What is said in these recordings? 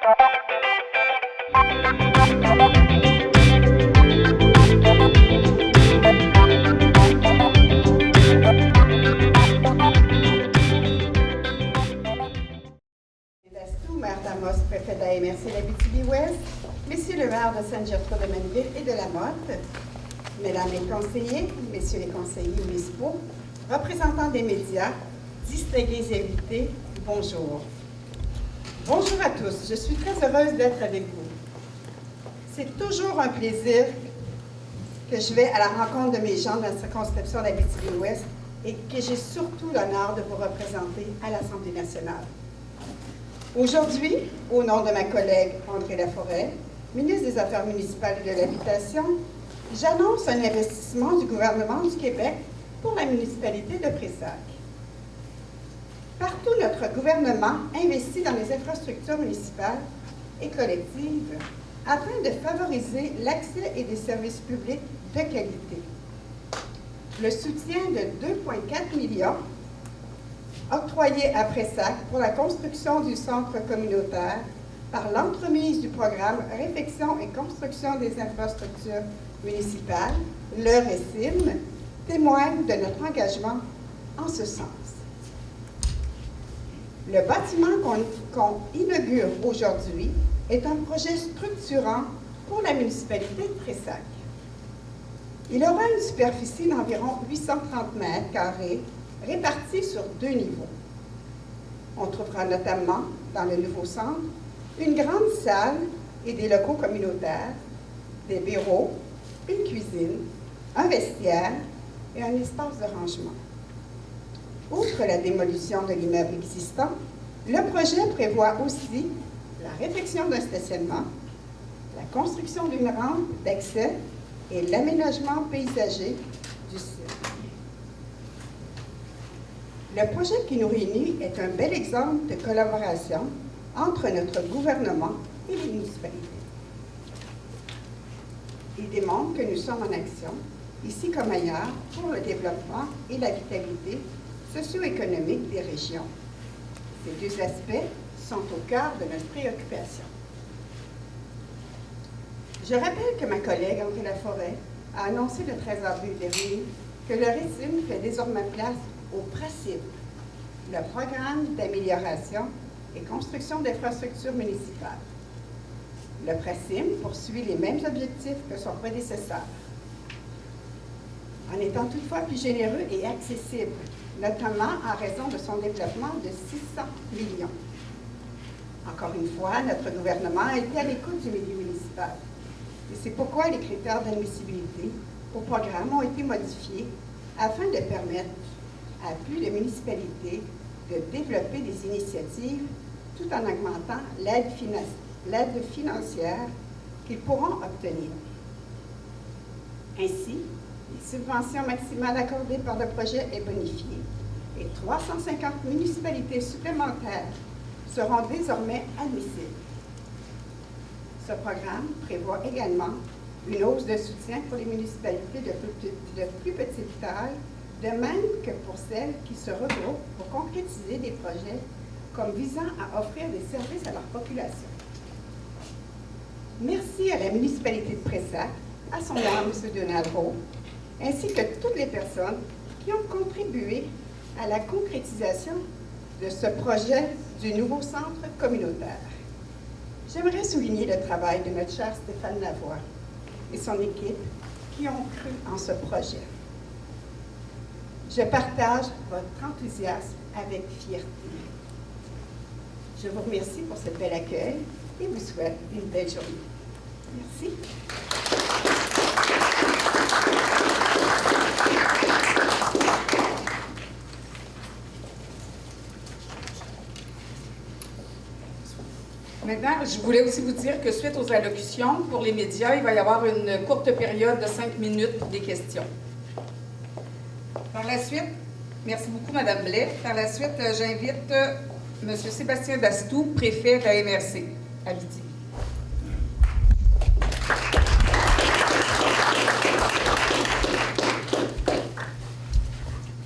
Maire d'Amos, préfet de la MRC d'Abitibi-Ouest, Messieurs le maire de Saint-Gertrude-de-Manneville et de La Motte, Mesdames les conseillers, Messieurs les conseillers municipaux, représentants des médias, distingués et invités, bonjour. Bonjour à tous, je suis très heureuse d'être avec vous. C'est toujours un plaisir que je vais à la rencontre de mes gens de la circonscription d'Abitibi-Ouest et que j'ai surtout l'honneur de vous représenter à l'Assemblée nationale. Aujourd'hui, au nom de ma collègue André Laforêt, ministre des Affaires municipales et de l'Habitation, j'annonce un investissement du gouvernement du Québec pour la municipalité de Pressac. Partout, notre gouvernement investit dans les infrastructures municipales et collectives afin de favoriser l'accès et des services publics de qualité. Le soutien de 2,4 millions octroyé à Pressac pour la construction du centre communautaire par l'entremise du programme Réfection et construction des infrastructures municipales, le RECIM, témoigne de notre engagement en ce sens. Le bâtiment qu'on inaugure aujourd'hui est un projet structurant pour la municipalité de Pressac. Il aura une superficie d'environ 830 mètres carrés répartis sur 2 niveaux. On trouvera notamment, dans le nouveau centre, une grande salle et des locaux communautaires, des bureaux, une cuisine, un vestiaire et un espace de rangement. Outre la démolition de l'immeuble existant, le projet prévoit aussi la réfection d'un stationnement, la construction d'une rampe d'accès et l'aménagement paysager du site. Le projet qui nous réunit est un bel exemple de collaboration entre notre gouvernement et les municipalités. Il démontre que nous sommes en action, ici comme ailleurs, pour le développement et la vitalité socio-économique des régions. Ces deux aspects sont au cœur de notre préoccupation. Je rappelle que ma collègue André Laforêt a annoncé le 13 avril dernier que le RECIM fait désormais place au PRACIM, le Programme d'amélioration et construction d'infrastructures municipales. Le PRACIM poursuit les mêmes objectifs que son prédécesseur, en étant toutefois plus généreux et accessible, notamment en raison de son développement de 600 millions. Encore une fois, notre gouvernement a été à l'écoute du milieu municipal. Et c'est pourquoi les critères d'admissibilité au programme ont été modifiés afin de permettre à plus de municipalités de développer des initiatives tout en augmentant l'aide financière qu'ils pourront obtenir. Ainsi, les subventions maximales accordées par le projet est bonifiée et 350 municipalités supplémentaires seront désormais admissibles. Ce programme prévoit également une hausse de soutien pour les municipalités de plus petite taille, de même que pour celles qui se regroupent pour concrétiser des projets comme visant à offrir des services à leur population. Merci à la municipalité de Pressac, à son maire, M. Donald Rowe, ainsi que toutes les personnes qui ont contribué à la concrétisation de ce projet du nouveau centre communautaire. J'aimerais souligner le travail de notre cher Stéphane Lavoie et son équipe qui ont cru en ce projet. Je partage votre enthousiasme avec fierté. Je vous remercie pour ce bel accueil et vous souhaite une belle journée. Merci. Maintenant, je voulais aussi vous dire que suite aux allocutions pour les médias, il va y avoir une courte période de 5 minutes des questions. Par la suite, merci beaucoup, Mme Blais. Par la suite, j'invite M. Sébastien Dastou, préfet de la MRC à Abitibi.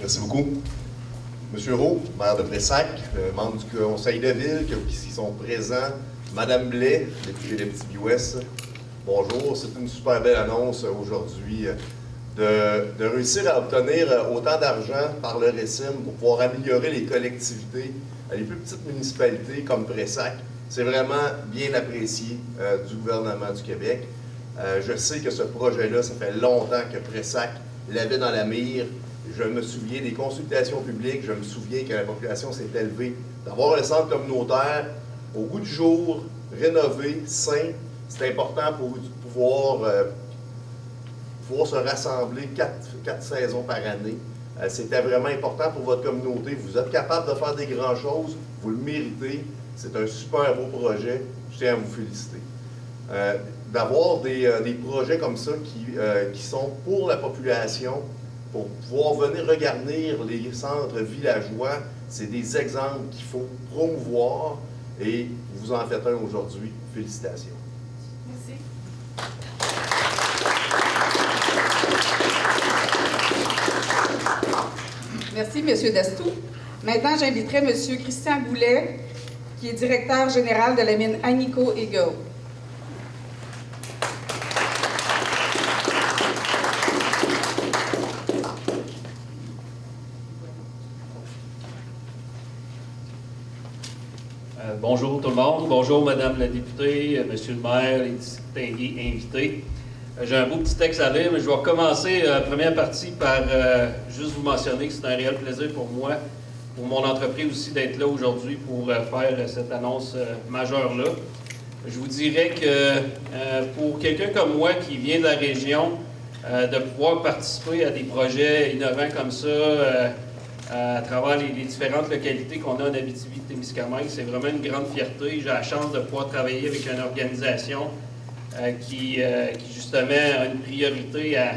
Merci beaucoup. Monsieur Rowe, maire de Pressac, membres du conseil de ville qui sont présents Madame Blais, députée d'Abitibi-Ouest, bonjour. C'est une super belle annonce aujourd'hui de réussir à obtenir autant d'argent par le RECIM pour pouvoir améliorer les collectivités, les plus petites municipalités comme Pressac. C'est vraiment bien apprécié du gouvernement du Québec. Je sais que ce projet-là, ça fait longtemps que Pressac l'avait dans la mire. Je me souviens des consultations publiques, je me souviens que la population s'est élevée. D'avoir un centre communautaire au goût du jour, rénové, sain, c'est important pour pouvoir se rassembler quatre saisons par année. C'était vraiment important pour votre communauté. Vous êtes capable de faire des grandes choses, vous le méritez. C'est un super beau projet. Je tiens à vous féliciter. D'avoir des projets comme ça qui sont pour la population, pour pouvoir venir regarder les centres villageois, c'est des exemples qu'il faut promouvoir et vous en faites un aujourd'hui. Félicitations. Merci. Merci, M. Dastou. Maintenant, j'inviterai M. Christian Goulet, qui est directeur général de la mine Agnico Eagle. Bonjour tout le monde. Bonjour Madame la députée, Monsieur le maire, les distingués invités. J'ai un beau petit texte à lire, mais je vais commencer la première partie par juste vous mentionner que c'est un réel plaisir pour moi, pour mon entreprise aussi, d'être là aujourd'hui pour faire cette annonce majeure-là. Je vous dirais que pour quelqu'un comme moi qui vient de la région, de pouvoir participer à des projets innovants comme ça, à travers les différentes localités qu'on a en Abitibi-Témiscamingue, c'est vraiment une grande fierté. J'ai la chance de pouvoir travailler avec une organisation qui justement a une priorité à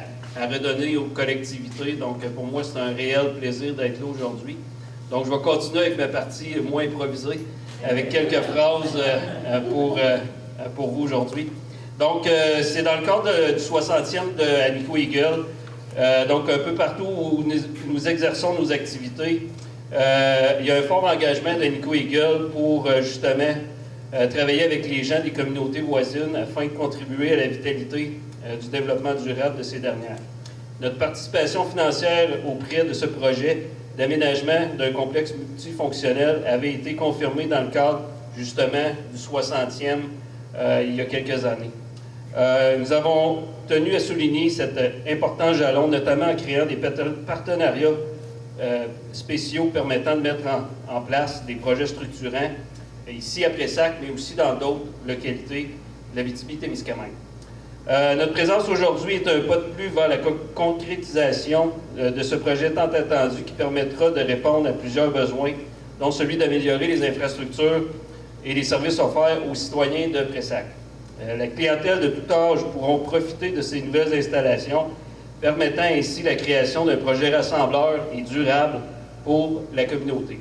redonner aux collectivités. Donc pour moi, c'est un réel plaisir d'être là aujourd'hui. Donc je vais continuer avec ma partie moins improvisée, avec quelques phrases pour vous aujourd'hui. Donc c'est dans le cadre du 60e de Agnico Eagle. Donc, un peu partout où nous exerçons nos activités, il y a un fort engagement d'Agnico Eagle pour justement travailler avec les gens des communautés voisines afin de contribuer à la vitalité du développement durable de ces dernières. Notre participation financière auprès de ce projet d'aménagement d'un complexe multifonctionnel avait été confirmée dans le cadre justement du 60e il y a quelques années. Nous avons tenu à souligner cet important jalon, notamment en créant des partenariats spéciaux permettant de mettre en place des projets structurants ici à Pressac, mais aussi dans d'autres localités de l'Abitibi-Témiscamingue. Notre présence aujourd'hui est un pas de plus vers la concrétisation de ce projet tant attendu qui permettra de répondre à plusieurs besoins, dont celui d'améliorer les infrastructures et les services offerts aux citoyens de Pressac. La clientèle de tout âge pourront profiter de ces nouvelles installations, permettant ainsi la création d'un projet rassembleur et durable pour la communauté.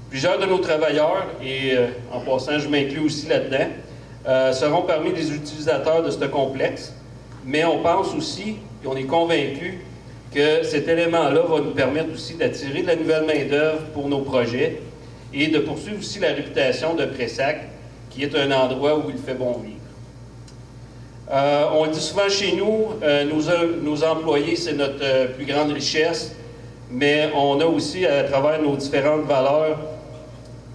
Plusieurs de nos travailleurs, et en passant je m'inclus aussi là-dedans, seront parmi les utilisateurs de ce complexe, mais on pense aussi, et on est convaincu, que cet élément-là va nous permettre aussi d'attirer de la nouvelle main-d'œuvre pour nos projets et de poursuivre aussi la réputation de Pressac, qui est un endroit où il fait bon vivre. On le dit souvent chez nous, nos employés, c'est notre plus grande richesse, mais on a aussi, à travers nos différentes valeurs,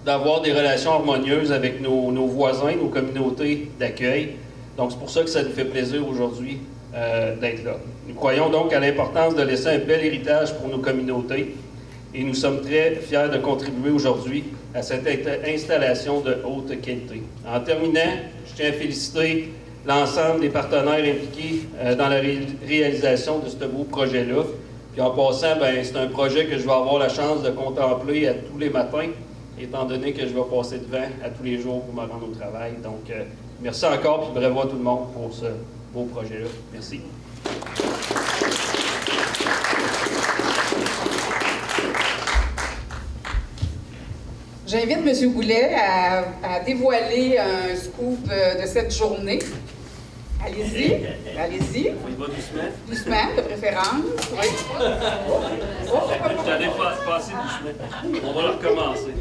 d'avoir des relations harmonieuses avec nos voisins, nos communautés d'accueil. Donc, c'est pour ça que ça nous fait plaisir aujourd'hui d'être là. Nous croyons donc à l'importance de laisser un bel héritage pour nos communautés et nous sommes très fiers de contribuer aujourd'hui à cette installation de haute qualité. En terminant, je tiens à féliciter l'ensemble des partenaires impliqués dans la réalisation de ce beau projet-là. Puis en passant, c'est un projet que je vais avoir la chance de contempler à tous les matins, étant donné que je vais passer devant à tous les jours pour me rendre au travail. Donc, merci encore, puis bravo à tout le monde pour ce beau projet-là. Merci. J'invite M. Goulet à dévoiler un scoop de cette journée. Allez-y, allez-y. On y va doucement. Doucement, de préférence. Oui. J'allais passer doucement. On va le recommencer.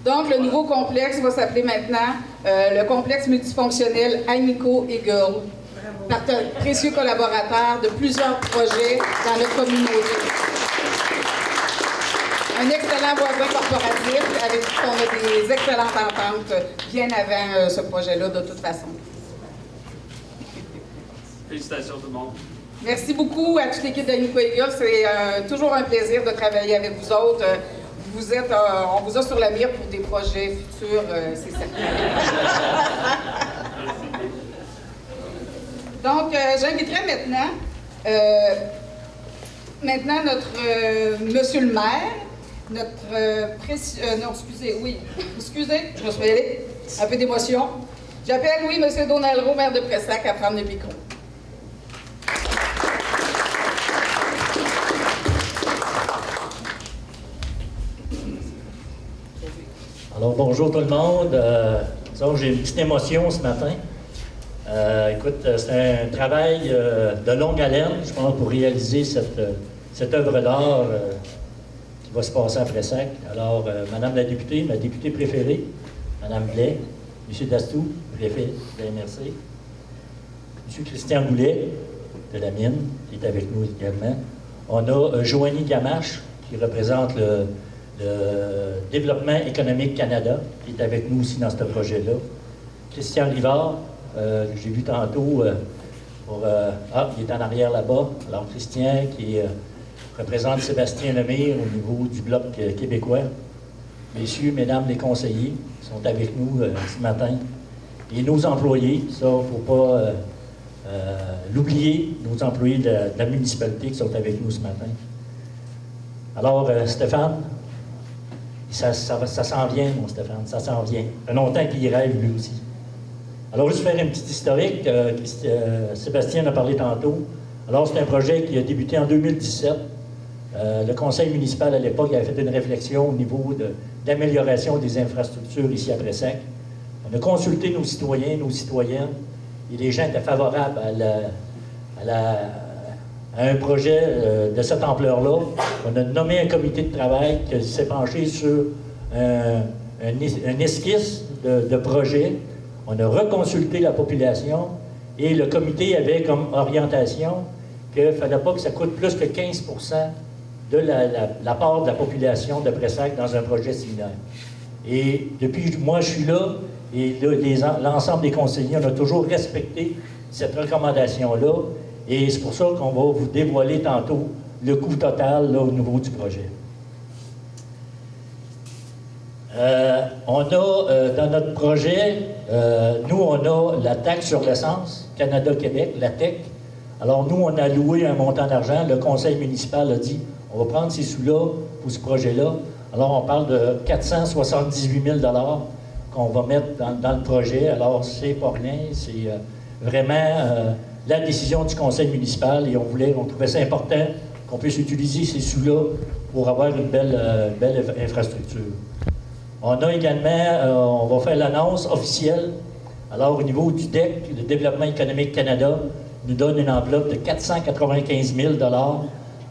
Donc, le nouveau complexe va s'appeler maintenant le complexe multifonctionnel Amico et Girl, précieux collaborateur de plusieurs projets dans notre communauté. Un excellent voisin corporatif avec qui on a des excellentes ententes bien avant ce projet-là, de toute façon. Félicitations tout le monde. Merci beaucoup à toute l'équipe d'Amico et Girl. C'est toujours un plaisir de travailler avec vous autres. On vous a sur la mire pour des projets futurs, c'est certain. Donc, j'inviterai maintenant notre monsieur le maire, notre précieux... non, excusez, je me suis mêlée. Un peu d'émotion. J'appelle, monsieur Donald Roux, maire de Pressac, à prendre le micro. Alors, bonjour tout le monde. J'ai une petite émotion ce matin. Écoute, c'est un travail de longue haleine, je pense, pour réaliser cette œuvre d'art qui va se passer à Pressac. Alors, Madame la députée, ma députée préférée, Madame Blais, M. Dastou, préfet de la MRC, M. Christian Goulet, de la mine, qui est avec nous également. On a Joanie Gamache, qui représente le Développement économique Canada, qui est avec nous aussi dans ce projet-là. Christian Rivard, que j'ai vu tantôt, il est en arrière là-bas. Alors, Christian, qui représente Sébastien Lemire au niveau du Bloc québécois. Messieurs, mesdames les conseillers sont avec nous ce matin. Et nos employés, ça, il ne faut pas l'oublier, nos employés de la municipalité qui sont avec nous ce matin. Alors, Stéphane, ça s'en vient, mon Stéphane, ça s'en vient. Ça fait longtemps qu'il y rêve, lui aussi. Alors, juste faire une petite historique. Sébastien en a parlé tantôt. Alors, c'est un projet qui a débuté en 2017. Le conseil municipal, à l'époque, avait fait une réflexion au niveau d'amélioration des infrastructures ici à Pressac. On a consulté nos citoyens, nos citoyennes, et les gens étaient favorables à un projet de cette ampleur-là. On a nommé un comité de travail qui s'est penché sur un esquisse de projet. On a reconsulté la population et le comité avait comme orientation qu'il ne fallait pas que ça coûte plus que 15 de la part de la population de Pressac dans un projet similaire. Et depuis que moi je suis là, et l'ensemble des conseillers, on a toujours respecté cette recommandation-là. Et c'est pour ça qu'on va vous dévoiler tantôt le coût total là, au niveau du projet. On a, dans notre projet, nous, on a la taxe sur l'essence, Canada-Québec, la TEC. Alors, nous, on a alloué un montant d'argent. Le conseil municipal a dit, on va prendre ces sous-là pour ce projet-là. Alors, on parle de 478 000 $ qu'on va mettre dans le projet. Alors, c'est pas rien, c'est vraiment la décision du conseil municipal et on trouvait ça important qu'on puisse utiliser ces sous-là pour avoir une belle infrastructure. On a également, on va faire l'annonce officielle. Alors, au niveau du DEC, le Développement économique Canada, nous donne une enveloppe de 495 000 $.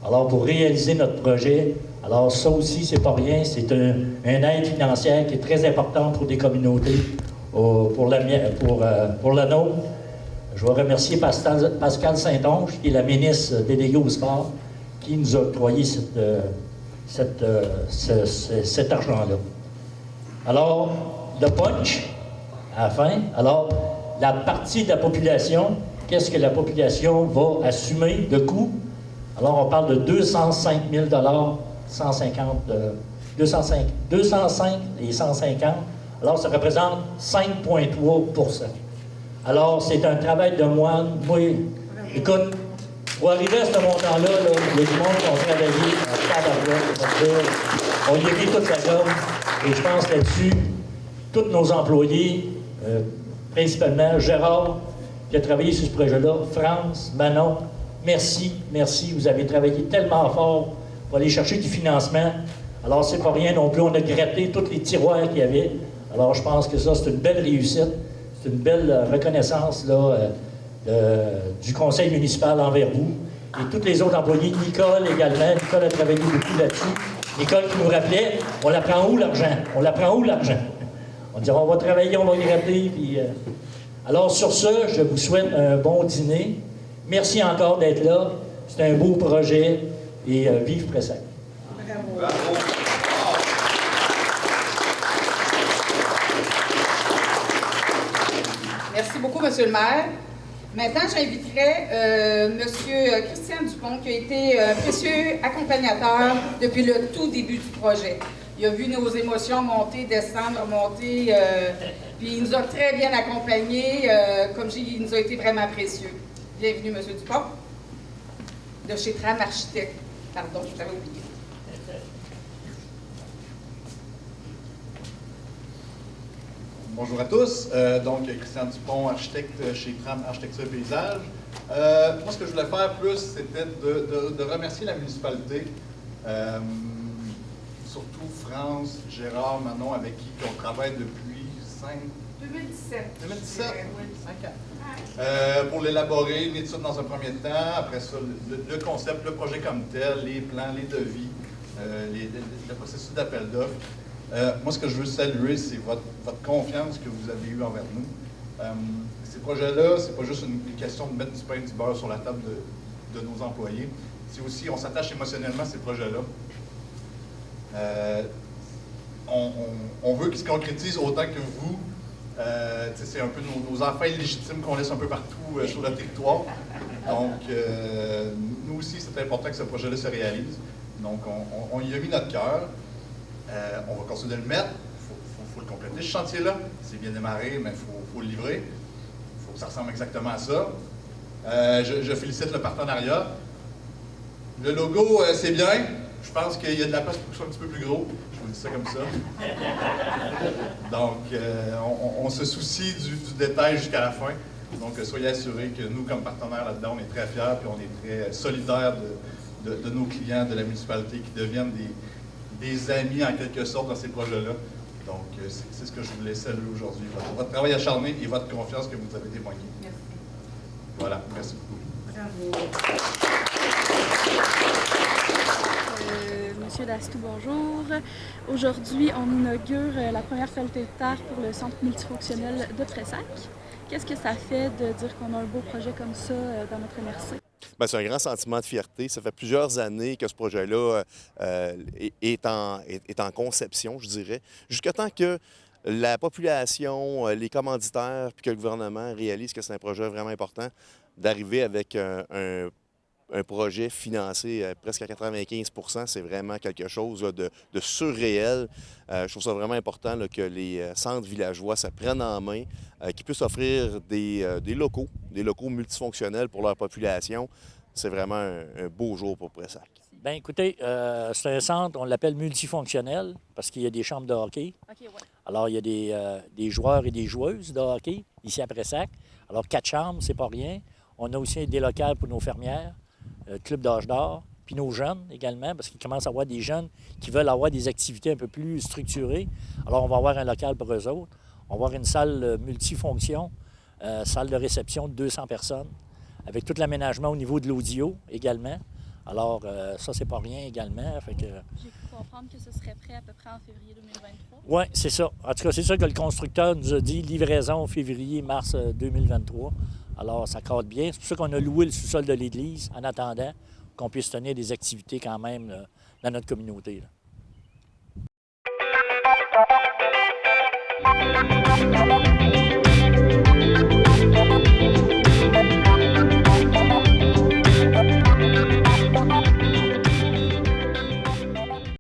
Alors, pour réaliser notre projet, alors ça aussi, c'est pas rien, c'est une aide financière qui est très importante pour des communautés, pour la nôtre. Je vais remercier Pascal Saint-Onge, qui est la ministre déléguée au sport, qui nous a octroyé cet argent-là. Alors, le punch, à la fin, alors, la partie de la population, qu'est-ce que la population va assumer de coût? Alors, on parle de 205 000 $, 205 et 150. Alors, ça représente 5,3 %. Alors, c'est un travail de moine. Moi, écoute, pour arriver à ce montant-là, il y a du monde qui ont travaillé à tabarouette, on y a mis toute la gomme. Et je pense là-dessus, tous nos employés, principalement Gérard, qui a travaillé sur ce projet-là, France, Manon, merci, vous avez travaillé tellement fort pour aller chercher du financement. Alors, c'est pas rien non plus, on a gratté tous les tiroirs qu'il y avait. Alors, je pense que ça, c'est une belle réussite, c'est une belle reconnaissance là, du conseil municipal envers vous. Et tous les autres employés, Nicole également, Nicole a travaillé beaucoup là-dessus. Nicole qui nous rappelait, on la prend où l'argent? On la prend où l'argent? On dit, on va travailler, on va gratter. Puis, Alors, sur ce, je vous souhaite un bon dîner. Merci encore d'être là. C'est un beau projet. Et vive Pressac. Bravo. Bravo. Merci beaucoup, Monsieur le maire. Maintenant, j'inviterai Monsieur Christian Dupont, qui a été précieux accompagnateur depuis le tout début du projet. Il a vu nos émotions monter, descendre, monter, puis il nous a très bien accompagnés. Comme j'ai dit, il nous a été vraiment précieux. Bienvenue, Monsieur Dupont, de chez Tram Architecte. Pardon, je t'avais oublié. Bonjour à tous. Donc, Christian Dupont, architecte chez Tram Architecture et Paysage. Moi, ce que je voulais faire plus, c'était de remercier la municipalité, surtout France, Gérard, Manon, avec qui on travaille depuis 2017. 5 ans. Pour l'élaborer, une étude dans un premier temps, après ça, le concept, le projet comme tel, les plans, les devis, le processus d'appel d'offres. Moi, ce que je veux saluer, c'est votre confiance que vous avez eue envers nous. Ces projets-là, c'est pas juste une question de mettre du pain et du beurre sur la table de nos employés. C'est aussi, on s'attache émotionnellement à ces projets-là. On veut qu'ils se concrétisent autant que vous. C'est un peu nos enfants illégitimes qu'on laisse un peu partout sur le territoire. Donc, nous aussi, c'est important que ce projet-là se réalise. Donc, on y a mis notre cœur. On va continuer de le mettre. Il faut le compléter, ce chantier-là. C'est bien démarré, mais il faut le livrer. Il faut que ça ressemble exactement à ça. Je félicite le partenariat. Le logo, c'est bien. Je pense qu'il y a de la place pour que ce soit un petit peu plus gros. Je vous dis ça comme ça. Donc, on se soucie du détail jusqu'à la fin. Donc, soyez assurés que nous, comme partenaires là-dedans, on est très fiers et on est très solidaires de nos clients, de la municipalité qui deviennent des amis en quelque sorte dans ces projets-là. Donc, c'est ce que je voulais saluer aujourd'hui. Votre travail acharné et votre confiance que vous avez témoigné. Merci. Voilà, merci beaucoup. Bravo. Monsieur Dastou, bonjour. Aujourd'hui, on inaugure la première pelletée de terre pour le centre multifonctionnel de Pressac. Qu'est-ce que ça fait de dire qu'on a un beau projet comme ça dans notre MRC? Bien, c'est un grand sentiment de fierté. Ça fait plusieurs années que ce projet-là est en conception, je dirais. Jusqu'à temps que la population, les commanditaires, puis que le gouvernement réalise que c'est un projet vraiment important, d'arriver avec un projet financé presque à 95 %, c'est vraiment quelque chose là, de surréel. Je trouve ça vraiment important là, que les centres villageois se prennent en main, qu'ils puissent offrir des locaux multifonctionnels pour leur population. C'est vraiment un beau jour pour Pressac. Bien, écoutez, c'est un centre, on l'appelle multifonctionnel parce qu'il y a des chambres de hockey. Okay, ouais. Alors, il y a des joueurs et des joueuses de hockey ici à Pressac. Alors, 4 chambres, c'est pas rien. On a aussi des locales pour nos fermières, club d'âge d'or, puis nos jeunes également, parce qu'il commence à avoir des jeunes qui veulent avoir des activités un peu plus structurées. Alors, on va avoir un local pour eux autres. On va avoir une salle multifonction, salle de réception de 200 personnes, avec tout l'aménagement au niveau de l'audio également. Alors, ça, c'est pas rien également. Fait que... J'ai pu comprendre que ce serait prêt à peu près en février 2023. Oui, c'est ça. En tout cas, c'est ça que le constructeur nous a dit, livraison février-mars 2023. Alors, ça cadre bien. C'est pour ça qu'on a loué le sous-sol de l'église en attendant qu'on puisse tenir des activités quand même là, dans notre communauté. Là.